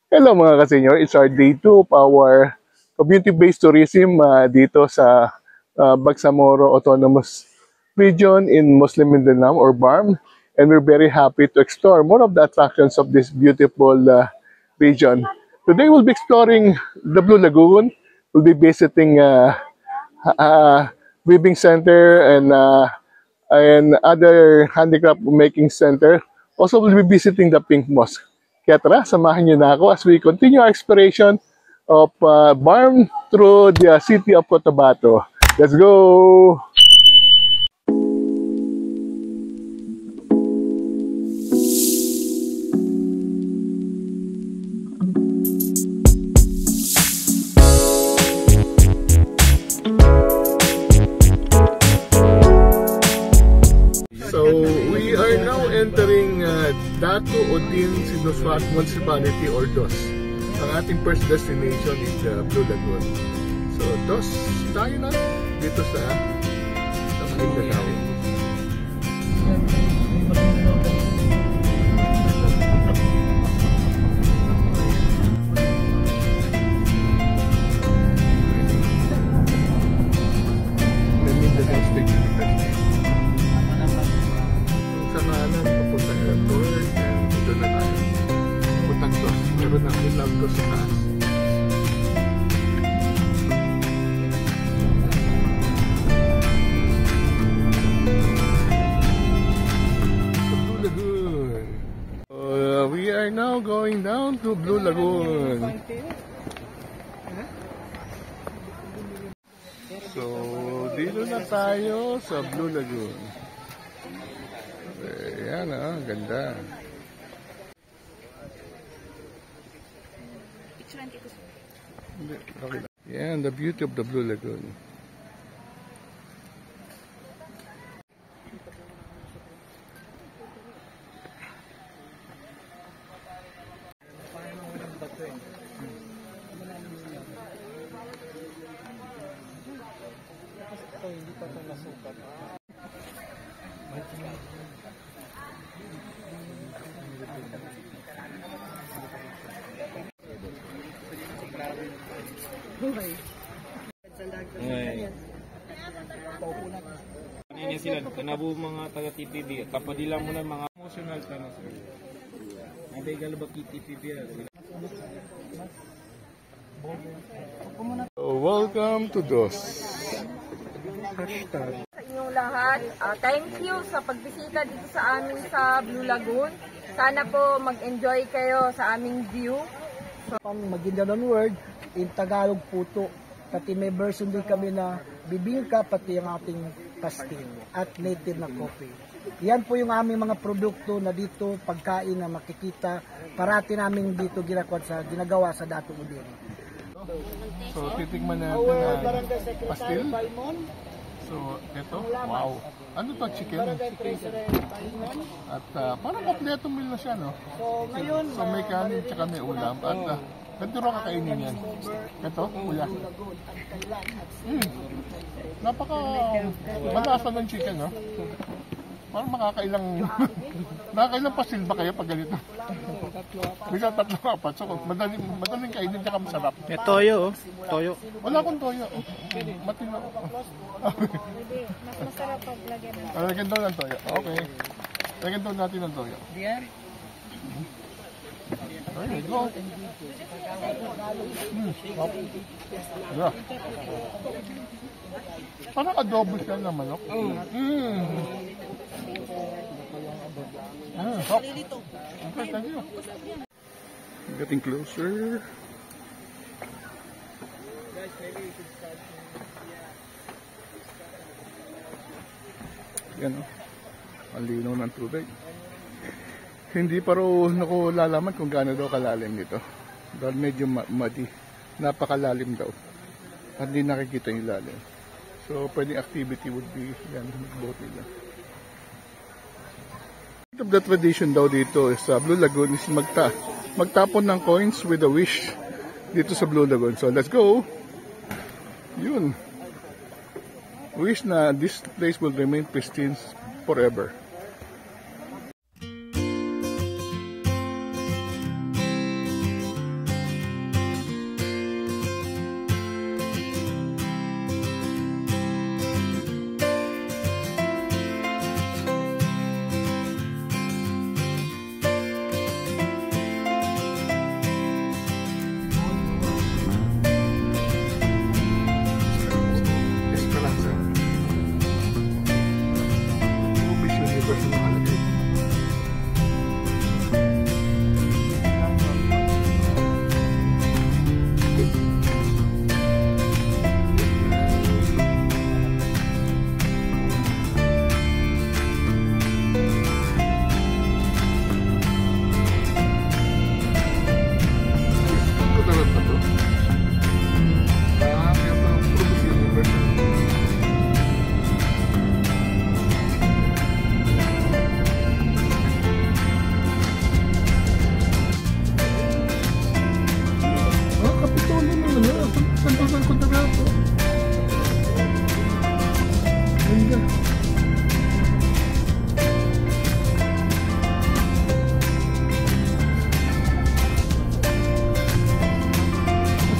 Hello mga kasenyor, it's our day 2 of our community-based tourism dito sa Bangsamoro Autonomous Region in Muslim Mindanao or BARM. And we're very happy to explore more of the attractions of this beautiful region. Today we'll be exploring the Blue Lagoon. We'll be visiting weaving center and other handicraft making center. Also, we'll be visiting the Pink Mosque. Kaya tara, samahan niyo na ako as we continue our exploration of BARM through the city of Cotabato. Let's go! So we are now entering Dato Odin Sinuswat Municipality or DOS. Ang ating first destination is the Blue Lagoon. So DOS tayo na dito sa Mindanao. Meron na I love to sa taas. Blue Lagoon. We are now going down to Blue Lagoon. So, dito na tayo sa Blue Lagoon. Ayan ganda. Yeah, and the beauty of the Blue Lagoon. Kanina sila, kanabo mga taga-TPB, kapadila mo na mga emotional ka na sila. Naday galaba TPB. Welcome to DOS. Sa inyong lahat, thank you sa pagbisita dito sa amin sa Blue Lagoon. Sana po mag-enjoy kayo sa aming view. Pang Maguindaon word, in Tagalog puto. Pati may version din kami na bibingka, pati ang ating pastil at native na coffee. Yan po yung aming mga produkto na dito, pagkain na makikita. Parati namin dito ginagawa sa Dato Odin. So, titigman natin ang pastil. So, ito, wow. Ano to, chicken? At parang kompleto meal na siya, no? So, may kanin tsaka may ulam. At ganito rin kakainin yan. Ito, kuya. Napaka malasa ng chicken, no? Parang nakakailang pasil ba kayo pag ganito? Bisa 3-4. So, madaling kainin tsaka masarap. May toyo, toyo. Wala akong toyo. Matino. Mas masarap pag lagyan mo. Lagyan daw ng toyo. Okay. Lagyan daw natin ng toyo. There you go. Yeah. Parang adobo siya ng manok. Okay, thank you. Getting closer. Yan o. Ang linaw ng tubig. Hindi pa raw ako lalaman kung gaano daw kalalim nito. Dahil medyo muddy. Napakalalim daw. At hindi nakikita yung lalim. So, pwedeng activity would be yan, mag-boat nila. Part of the tradition daw dito sa Blue Lagoon is magtapon ng coins with a wish dito sa Blue Lagoon. So, let's go! Yun. Wish na this place will remain pristine forever.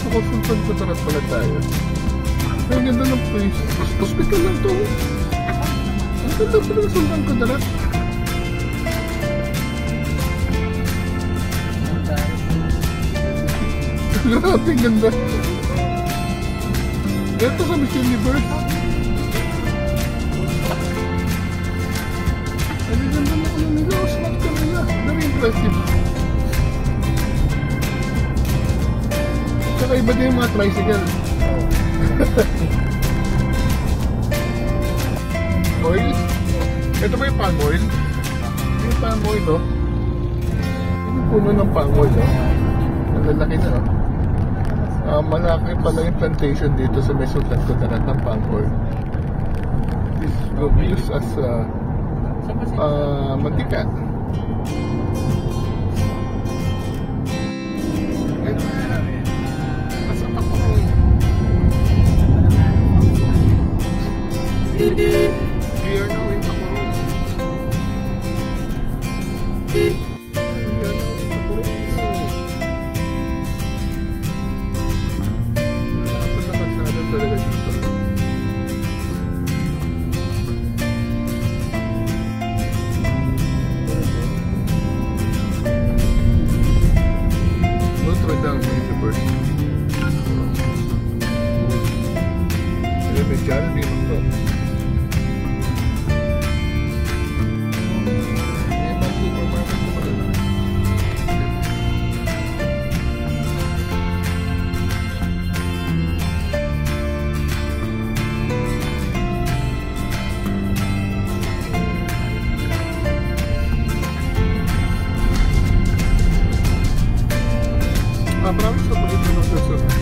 ko Sultan Kudarat pala tayo. Ang ganda ng place. Hospital lang to. Ang ganda pala ng Sultan Kudarat. Grabe, ganda. Ito sa Miss Universe. Ang ganda na ano nila. Smart ka nila. Very impressive. Tsaka iba din yung mga tricycle. Oil? Ito ba yung palm oil? Yung palm oil, no? Yung puno ng palm oil, no? Ang lalaki na, no? Malaki pala yung plantation dito sa Sultan Kudarat ng palm oil. This will be used as mantika. We are now in Tacoron. Talaga dito. Notre Dame University. May Jollibee mo to. May mga supermarket na pala lang. Promise ko ulit na susunod.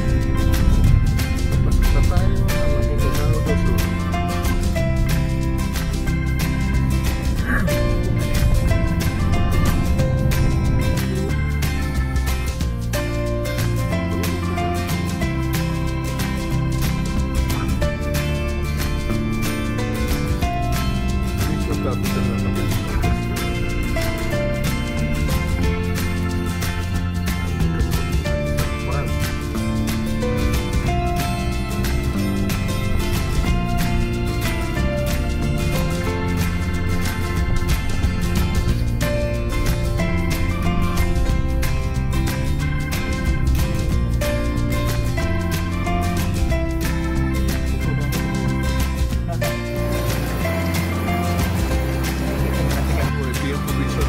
Basta tayo na mag-inalaw na susunod. Please matapos na lang kami.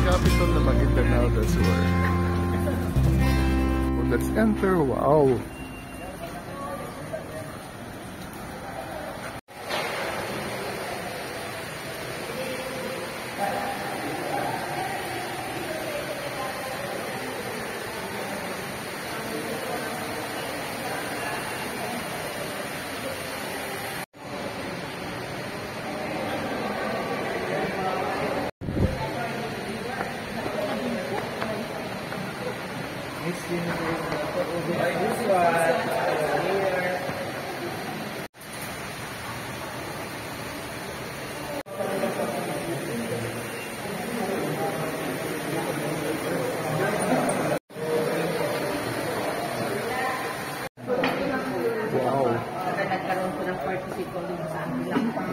Capital na Maguindanao, that's where. Oh, let's enter. Wow.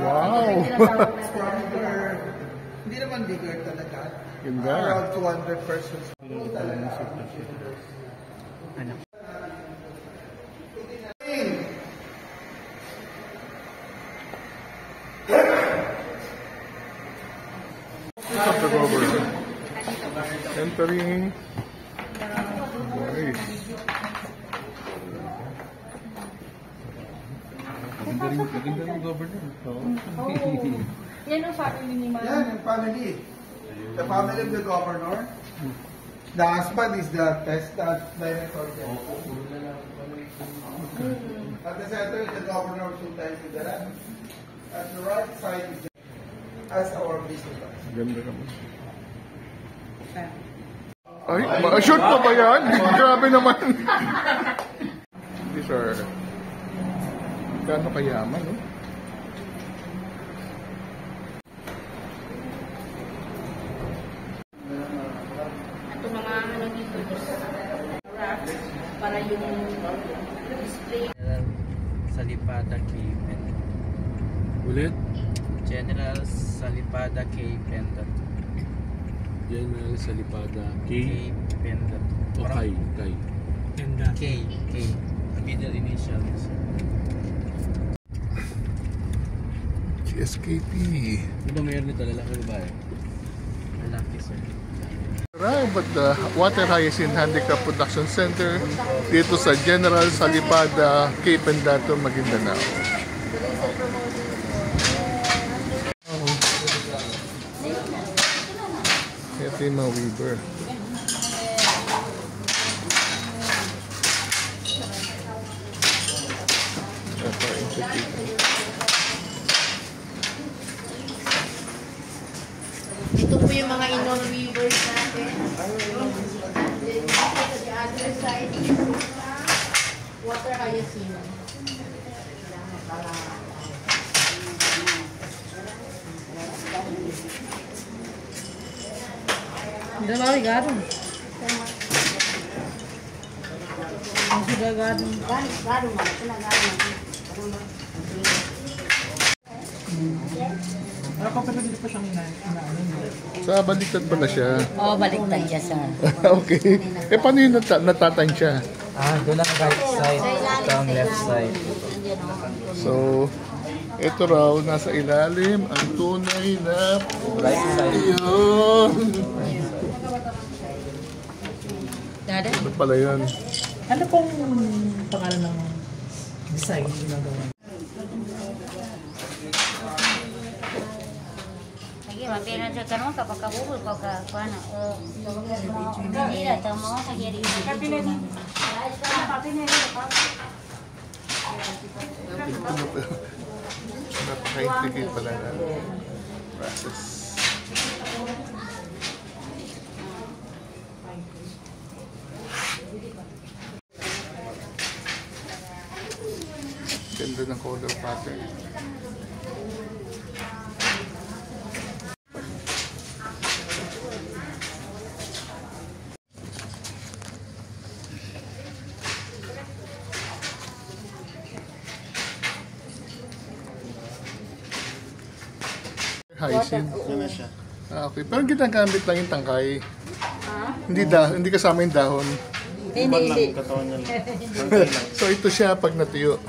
Wow! Hindi naman bigger talaga. Ganda. Around 200 persons. Entering. Nice. Maganda ng governor. Yan ang family ni Mama. Yan, yung family. The family of the governor. The husband is the director. At the center is the governor of Sultan Kudarat. At the right side is as our visitor. Ganda naman. Ay, ma-shoot pa ba yan? Grabe naman. These are gaano kayaman, no? Ito mga ano dito. para yung display. Salipada K. Pendant. Ulit? General Salipada K. Pendant. General Salipada K. Pendant. O Kai. K. Middle initials. GSKP. Ano ba mayroon nito? Lalaki ba babae? Lalaki, sir. Arrive at the Water Hyacinth Handicap Production Center dito sa General Salipada, Cape Pendato, Maguindanao. Ito yung mga weaver. Ito, intricate. Ito po yung mga indoor weavers natin. Dito the other side, water hyacinth. Dalawa gadon. Ang sudah gadon. Sa baliktad ba na siya? Oh, baliktad siya sa. Okay. Eh, paano yung natatansya? Doon ang right side. Ito ang left side. So, ito raw, nasa ilalim, ang tunay na Right side. ayun. Dada? Ano pala yun? Ano pong pangalan ng design ginagawa? Lagi mampira sa kanon kapag kabubol ko ka kuana o hindi na tama sa geri. Napaka-intricate pala na process. Ganda ng color pattern. Hyacinth. Okay. Pero ginagamit lang yung tangkay. Hindi kasama yung dahon. Hindi. So ito siya pag natuyo.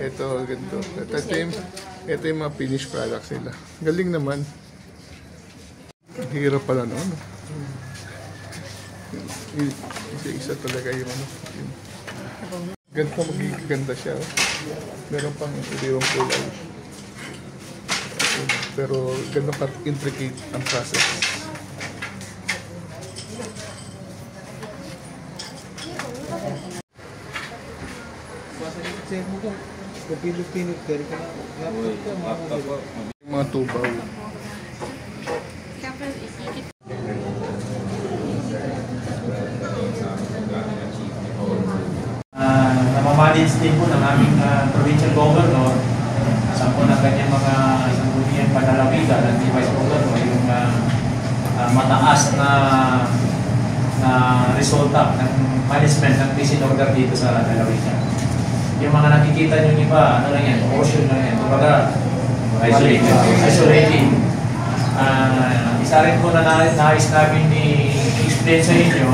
Ito, ganito. Ito yung mga finished products nila. Galing naman. Hirap pala noon. Isa talaga yung ano. Ganito magiganda siya. Meron pang ibang kulay. Pero ganun ka-intricate ang process. Mga tubaw. Namamanage din po ng aming provincial governor sa po ng kanyang mga sangguniang panalawigan at vice governor yung mataas na resulta ng management ng peace and order dito sa lalawigan. Yung mga nakikita nyo iba, ano lang yan, ocean lang yan, kumbaga isolating. Isa rin po na nais namin i-explain sa inyo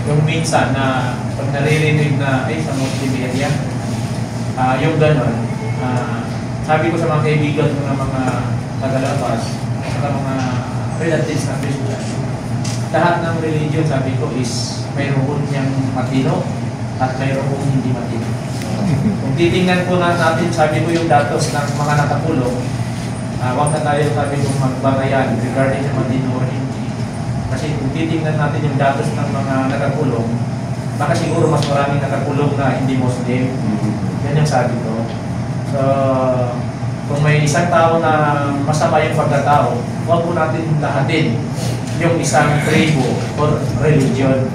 yung minsan na pag naririnig na ay sa Muslim area, yung gano'n, sabi ko sa mga kaibigan ko na mga tagalabas at mga relatives na Christian, lahat ng religion sabi ko is mayroon niyang matino at mayroon hindi matino. Kung titingnan po natin, sabi ko yung datos ng mga nakakulong, huwag na tayo sabi kong magbatayan regarding sa matino o hindi. Kasi kung titingnan natin yung datos ng mga nakakulong, baka siguro mas maraming nakakulong na hindi Muslim. Yan yung sabi ko. So, kung may isang tao na masama yung pagkatao, huwag po natin lahatin yung isang tribo or religion.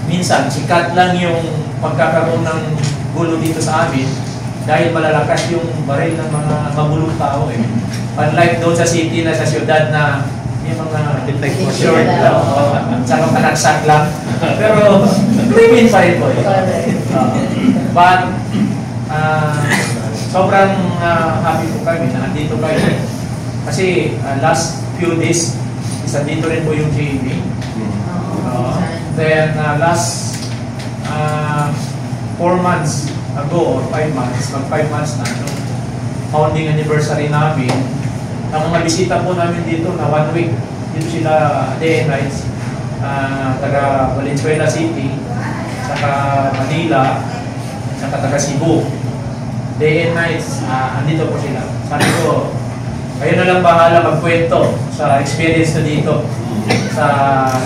Minsan, sikat lang yung pagkakaroon ng gulo dito sa amin dahil malalakas yung baril ng mga magulong tao eh. Unlike doon sa city na sa siyudad na yung mga short lang, saka panagsak lang. Pero, cream inside po. But, sobrang happy po kami na nandito kayo. Kasi last few days, isa dito rin po yung JV. Then last 4 months ago or 5 months, mag 5 months na, nung founding anniversary namin, ang mga bisita po namin dito na 1 week, dito sila day and nights, taga Valenzuela City, saka Manila, saka taga Cebu. Day and nights, andito po sila. Sabi ko, kayo na lang bahala magkwento sa experience na dito sa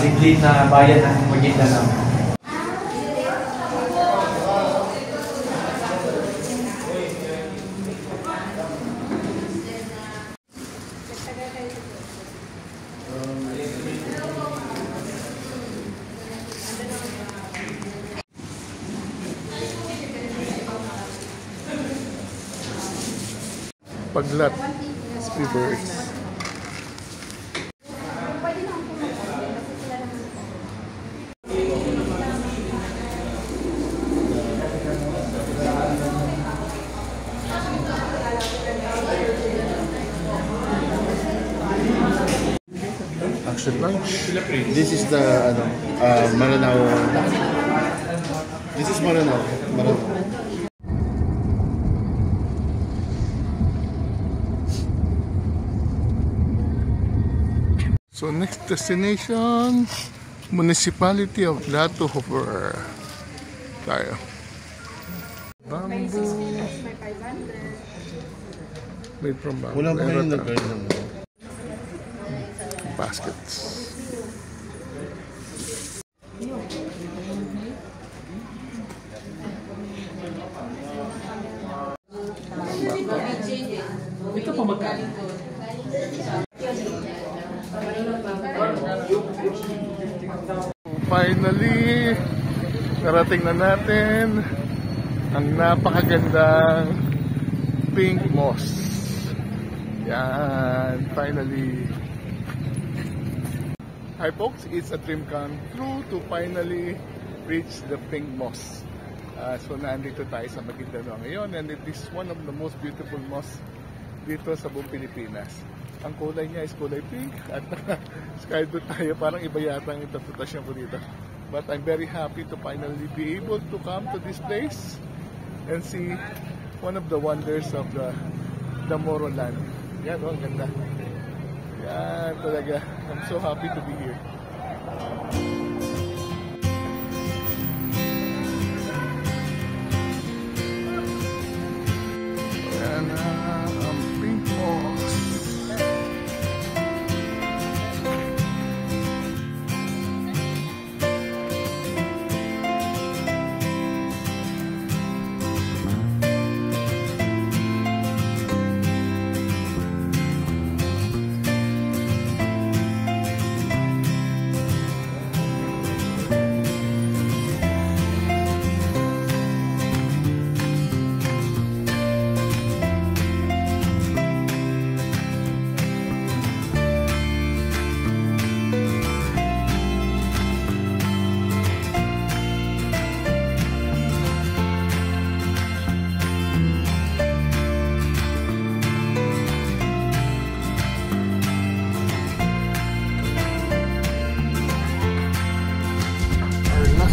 liblib na bayan ng Maguindanao. Paglat, Speedbirds. Action lunch. This is the Maranao. This is Maranao. So next destination, Municipality of Latohoffer. Tayo. Bamboo. Made from bamboo. Wala ba kayo nag-garden? Baskets. Ito pa magkano? Finally, narating na natin ang napakagandang pink moss. Yan, finally. Hi folks, it's a dream come true to finally reach the pink moss. So nandito tayo sa Maguindanao ngayon, and it is one of the most beautiful moss dito sa buong Pilipinas. Ang kulay niya is kulay pink at sky blue tayo, parang iba yata ang interpretasyon ko dito. But I'm very happy to finally be able to come to this place and see one of the wonders of the Moro land. Yan, ang ganda. Yan talaga. I'm so happy to be here. Yan ang pink moss.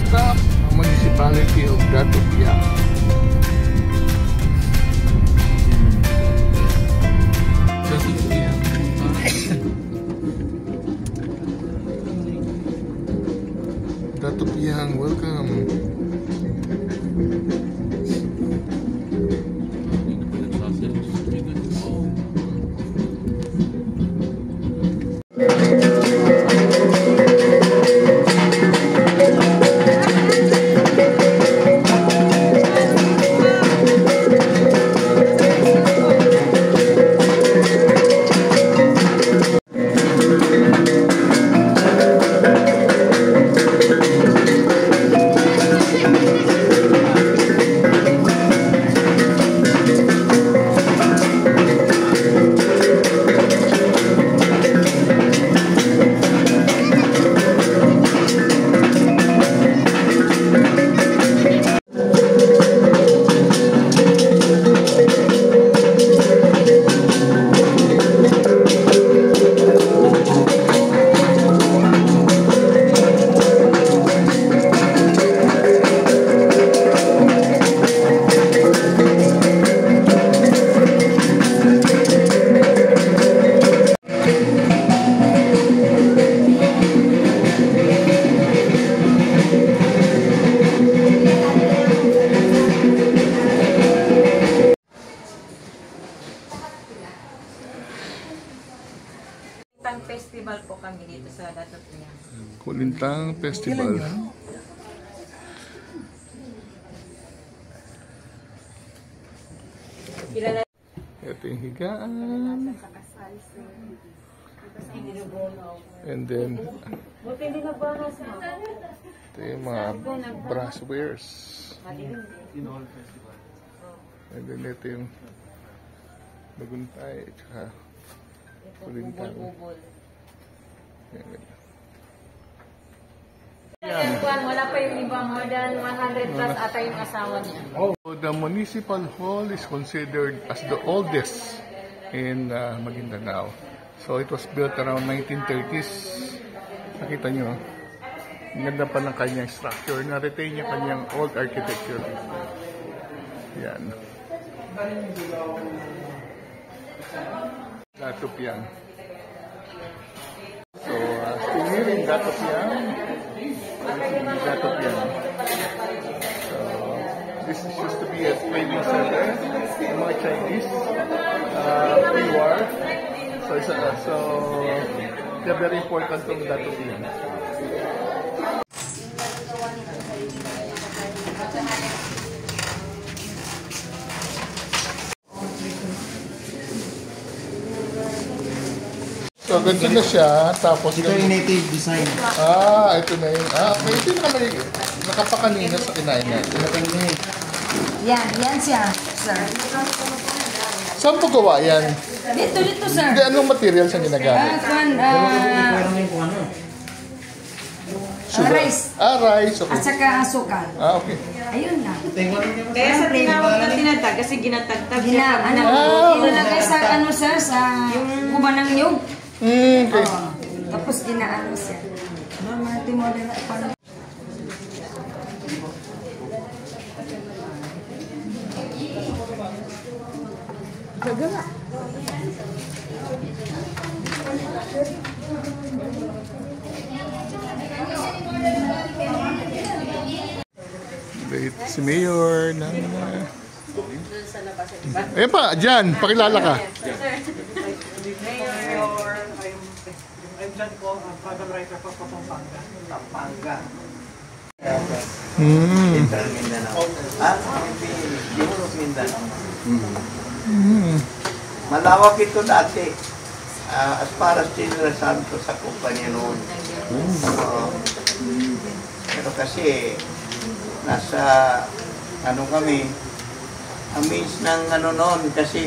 Stop, Municipality of Gatubiyang. Gatubiyang, welcome. Lintang Festival. Ito yung higaan. And then, ito yung mga brasswares. And then ito yung baguntay at saka kulintang. Wala pa yung iba, more than 100 plus ata yung asawa niya. The Municipal Hall is considered as the oldest in Maguindanao. So it was built around 1930s. Nakita nyo, ang ganda pa ng kanyang structure. Na-retain niya kanyang old architecture. Yan. Datupian. So, still here in Datupian. Datupian. So, this used to be a training center ng mga Chinese pre-war. So, they're very important tong Datupian. So, ganito na siya. Tapos, ito yung native design. Ito na yun. Okay. Ito yung nakapakanina sa kinain natin. Yan siya, sir. Saan po gawa yan? Dito, sir. Hindi, anong material siya ginagamit? Rice. Rice. Okay. At saka asukal. Okay. Ayun na. Kaya sa tinawag na tinatag, kasi ginatagtag siya. Ilalagay sa sir, sa guba ng niyog. Okay. Tapos ginaano siya. Mati mo rin na Gagala. Wait, si Mayor na. Ayan pa, dyan, pakilala ka. Mayor, I'm John Paul, I'm program writer for Pampanga. Central Mindanao. Europe Mindanao. Malawak ito dati. As far as General Santos sa kumpanya noon. Pero kasi nasa kami ang means ng noon kasi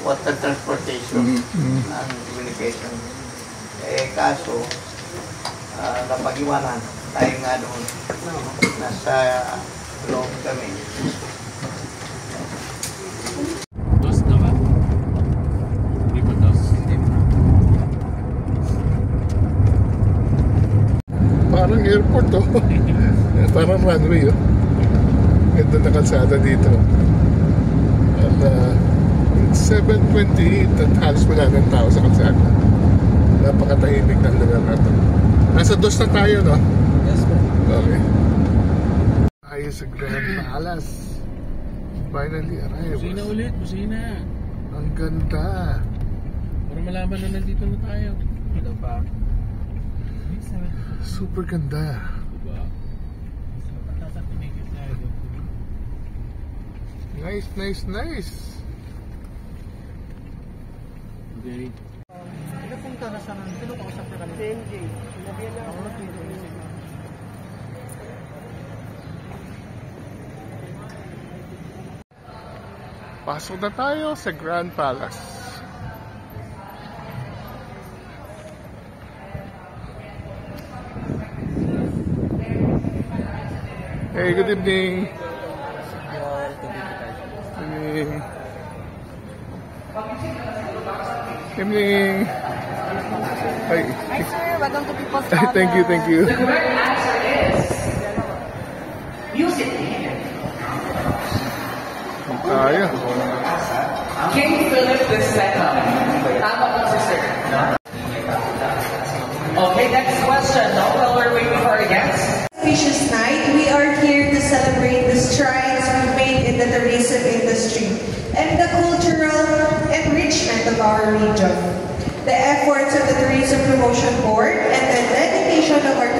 water transportation and communication. Kaso napag-iwanan tayo nga doon. Nasa loob kami. Dos na ba? Hindi ba dos? Parang airport to. Parang runway Ganda na kalsada dito. At it's 7:28 at halos wala ng tao sa kalsada. Napakatahimik ng lugar na ito. Nasa dos na tayo, no? Yes, sir. Okay. Tayo sa Grand Palace. Finally arrived. Busina ulit, busina. Ang ganda. Para malaman na nandito na tayo. Ito pa. Super ganda. Nice, nice, nice. Okay. Ito punta na sa namin. Ito kausap na kami. CNJ. Sinabihan na ako na Pasok na tayo sa Grand Palace. Hey, good evening. Good evening. Hi. Hi sir, welcome to People's Palace. Thank you, thank you. The correct answer is music. Kaya. King Philip II. Tama po si sir. Okay, next question. Now, while we're waiting for our guests. Auspicious night, we are here to celebrate the strides we've made in the tourism industry and the cultural enrichment of our region. The efforts of the Tourism Promotion Board and the dedication of our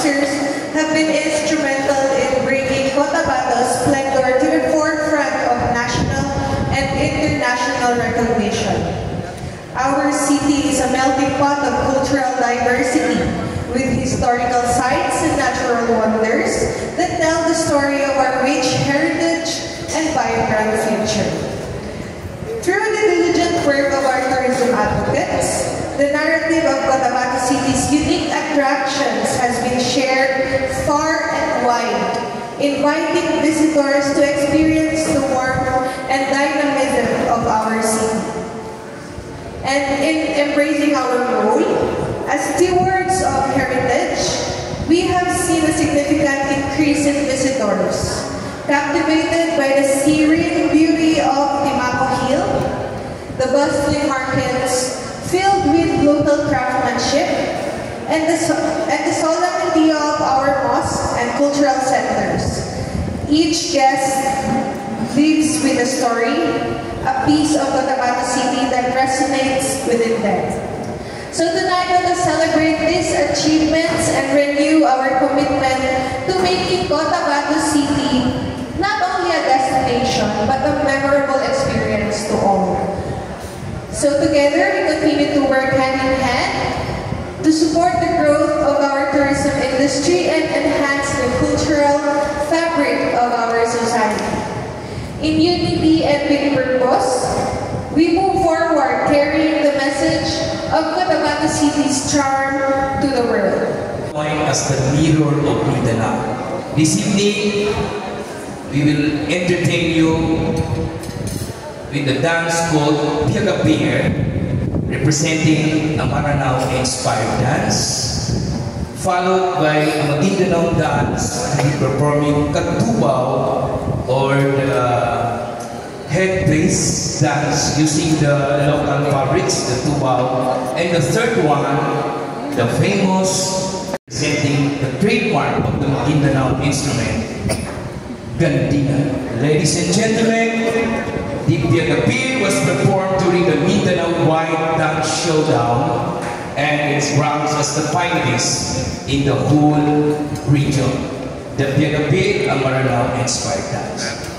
officers have been instrumental in bringing Cotabato's splendor to the forefront of national and international recognition. Our city is a melting pot of cultural diversity, with historical sites and natural wonders that tell the story of our rich heritage and vibrant future. Through the diligent work of our tourism advocates, the narrative of Cotabato City's unique attractions has been shared far and wide, inviting visitors to experience the warmth and dynamism of our city. And in embracing our role as stewards of heritage, we have seen a significant increase in visitors, captivated by the serene beauty of Timaco Hill, the bustling markets filled with local craftsmanship, and the solemnity of our mosques and cultural centers. Each guest lives with a story, a piece of Cotabato City that resonates within them. So tonight, let us celebrate these achievements and renew our commitment to making Cotabato City not only a destination, but a memorable experience to all. So together, we continue to work hand in hand to support the growth of our tourism industry and enhance the cultural fabric of our society. In unity and with purpose, we move forward carrying the message of Cotabato City's charm to the world. As the mirror of Mindanao. This evening, we will entertain you with a dance called Piaga Beer, representing a Maranao-inspired dance, followed by a Maguindanao dance performing Katubao, or the headpiece dance using the local fabrics, the tubao. And the third one, the famous, representing the trademark of the Maguindanao instrument, Gandina. Ladies and gentlemen, the Piaga Beer was performed during the Mindanao White Dance Showdown, and it ranks as the finalist in the whole region. The Piaga Beer, a Maranao-inspired dance.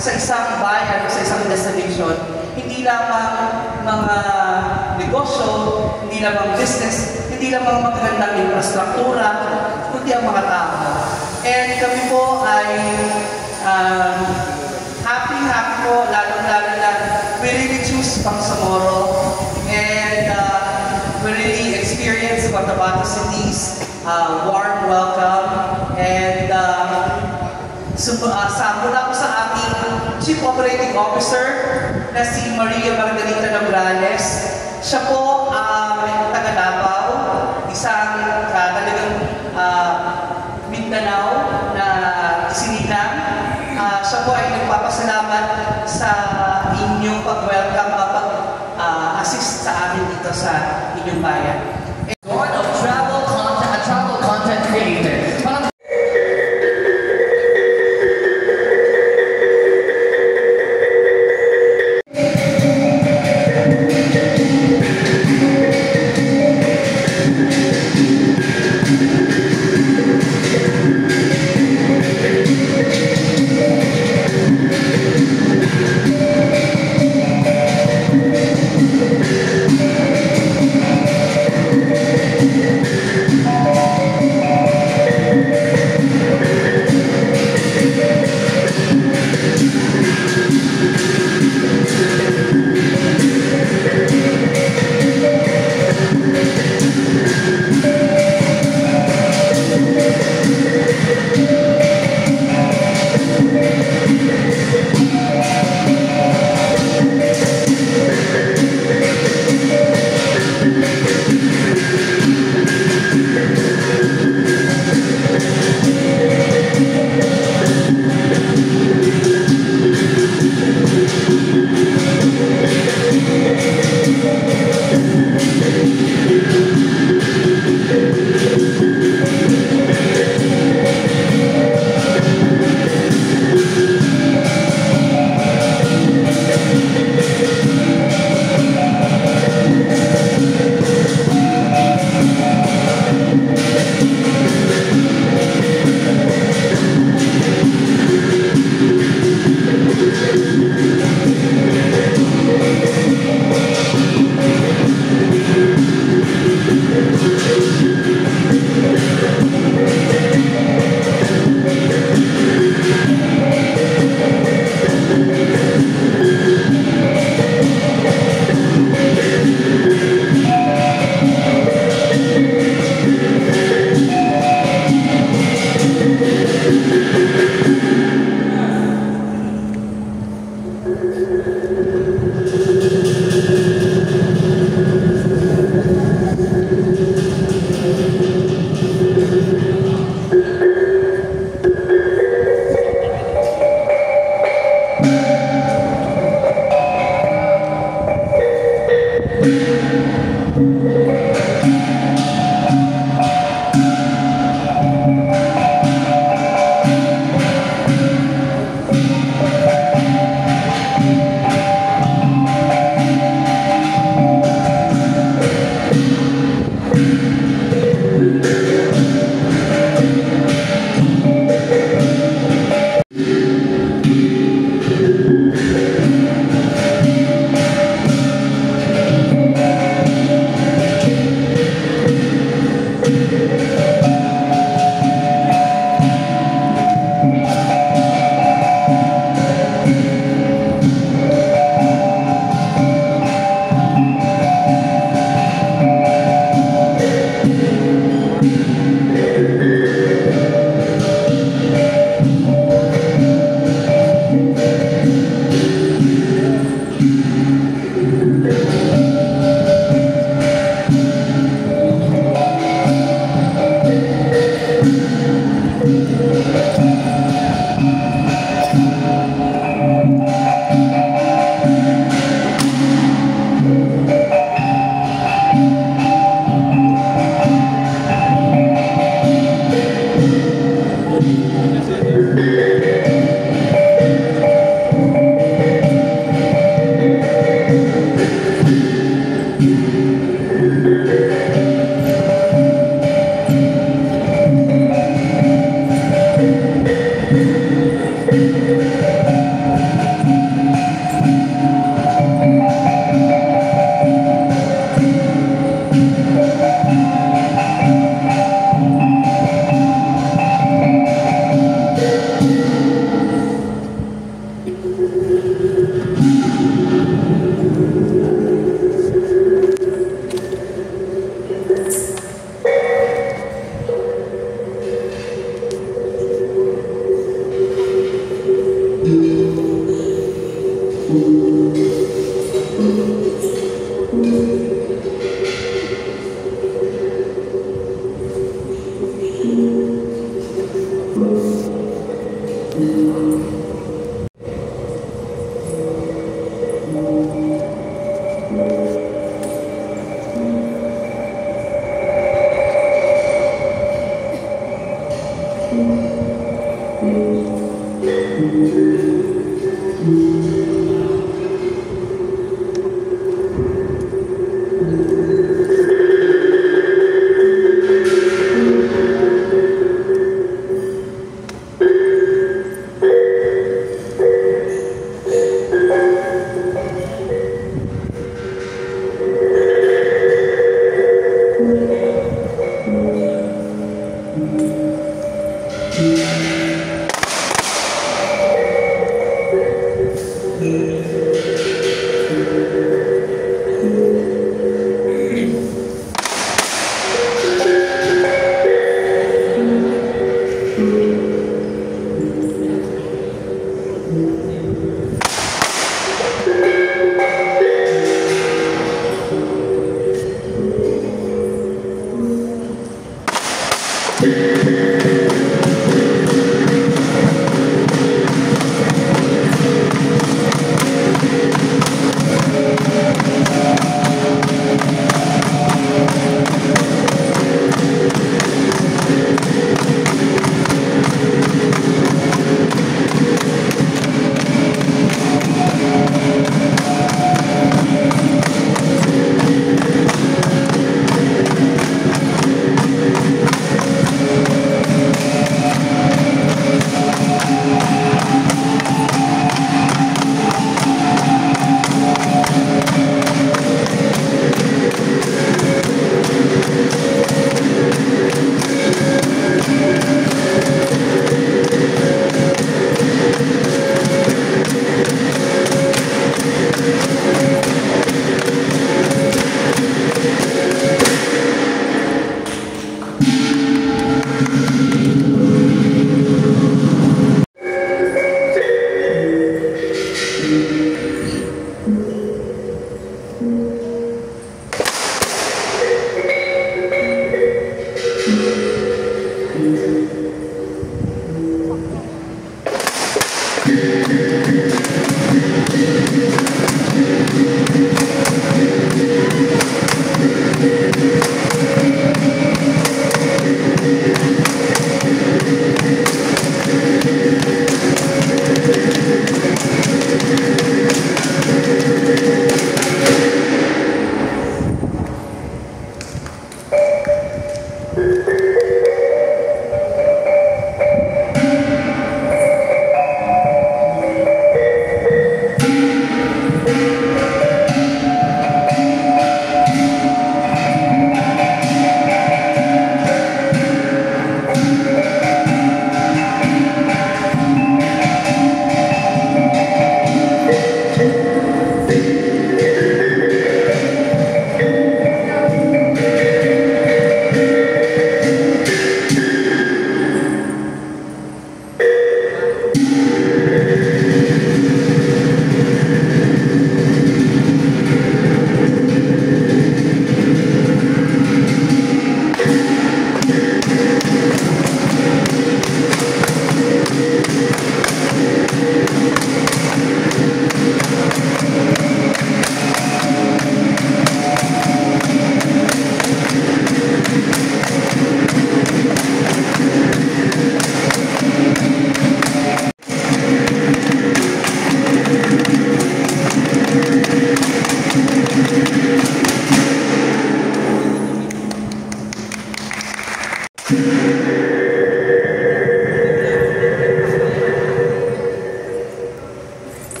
sa isang bayan o sa isang destination, hindi lamang mga negosyo, hindi lamang business, hindi lamang magagandang infrastruktura, kundi ang mga tao. And kami po ay happy po, lalo-lalo na we really choose Bangsamoro and we really experience Cotabato City's warm welcome and mula po sa ating Chief Operating Officer na si Maria Margarita Nograles. Siya po taga Davao, isang talagang Mindanao na isinilang. Siya po ay nagpapasalamat sa inyong pag-welcome, pag-assist sa amin dito sa inyong bayan. God of travel content creator.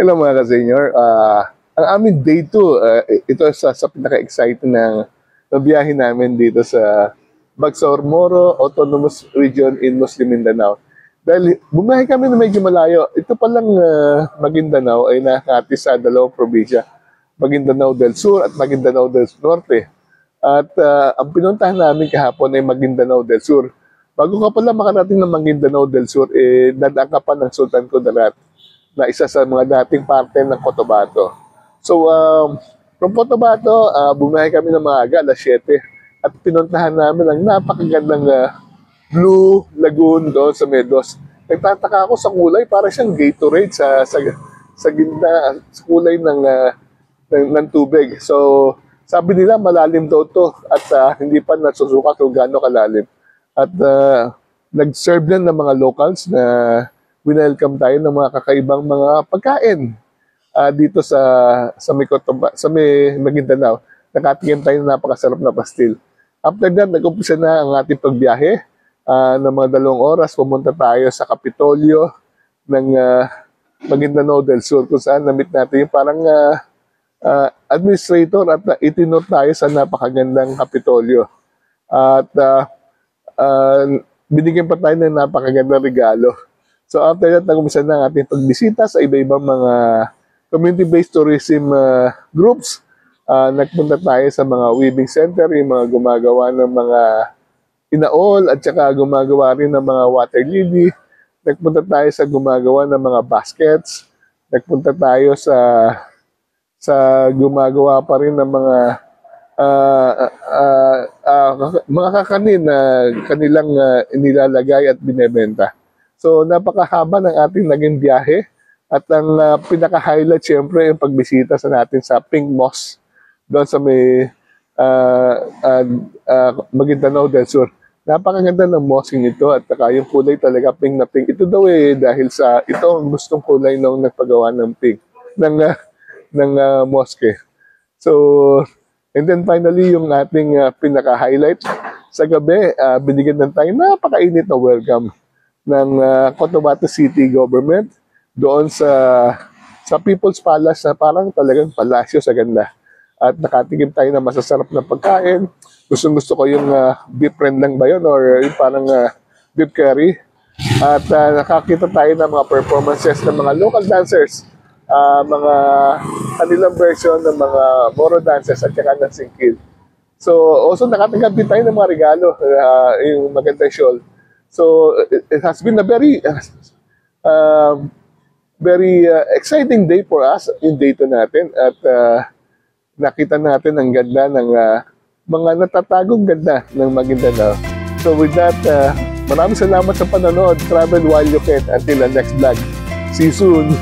Hello mga ka-senior. Ang aming day 2, ito sa pinaka-exciting na biyahe namin dito sa Bangsamoro Autonomous Region in Muslim Mindanao. Dahil bumiyahe kami na medyo malayo. Ito palang Maguindanao ay nakahati sa dalawang probinsya, Maguindanao del Sur at Maguindanao del Norte. At ang pinuntahan namin kahapon ay Maguindanao del Sur. Bago ka pala makarating ng Maguindanao del Sur, dadaan ka pa ng Sultan Kudarat, na isa sa mga dating parte ng Cotabato. So, from Cotabato, bumiyahe kami ng maaga, alas 7, at pinuntahan namin ang napakagandang Blue Lagoon doon sa Medos. Nagtataka ako sa kulay, para siyang Gatorade sa gitna, sa kulay ng tubig. So, sabi nila malalim daw to at hindi pa nasusukat kung gaano kalalim. At nag-serve din ng mga locals na welcome tayo ng mga kakaibang mga pagkain dito sa may Maguindanao. Nakatikim tayo ng napakasarap na pastil. After that, nag-umpisa na ang ating pagbiyahe ng mga 2 oras. Pumunta tayo sa Kapitolyo ng Maguindanao del Sur, kung saan na-meet natin yung parang administrator at itinot tayo sa napakagandang Kapitolyo. At binigyan pa tayo ng napakagandang regalo. So after that, nag-umpisa na ang ating pagbisita sa iba-ibang mga community-based tourism groups. Nagpunta tayo sa mga weaving center, yung mga gumagawa ng mga inaol at saka gumagawa rin ng mga water lily. Nagpunta tayo sa gumagawa ng mga baskets. Nagpunta tayo sa gumagawa pa rin ng mga kakanin na kanilang inilalagay at binebenta. So, napakahaba ng ating naging biyahe at ang pinaka-highlight siyempre yung pagbisita sa natin sa Pink Mosque doon sa may Maguindanao del Sur. Napakaganda ng mosque nito at saka yung kulay talaga pink na pink. Ito daw dahil sa ito ang gustong kulay nung nagpagawa ng pink ng mosque. So, and then finally yung ating pinaka-highlight sa gabi, binigyan ng tayo napakainit na welcome ng Cotabato City Government doon sa People's Palace na parang talagang palasyo sa ganda. At nakatikim tayo na masasarap na pagkain. Gusto ko yung beef rendang ba yun or yung parang beef curry. At nakakita tayo ng mga performances ng mga local dancers, mga kanilang version ng mga Moro dances at saka ng singkil. So also nakatanggap din tayo ng mga regalo, yung magandang shawl. So it has been a very exciting day for us, yung data natin, at nakita natin ang ganda ng mga natatagong ganda ng Maguindanao. So with that, maraming salamat sa panonood. Travel while you can. Until the next vlog. See you soon!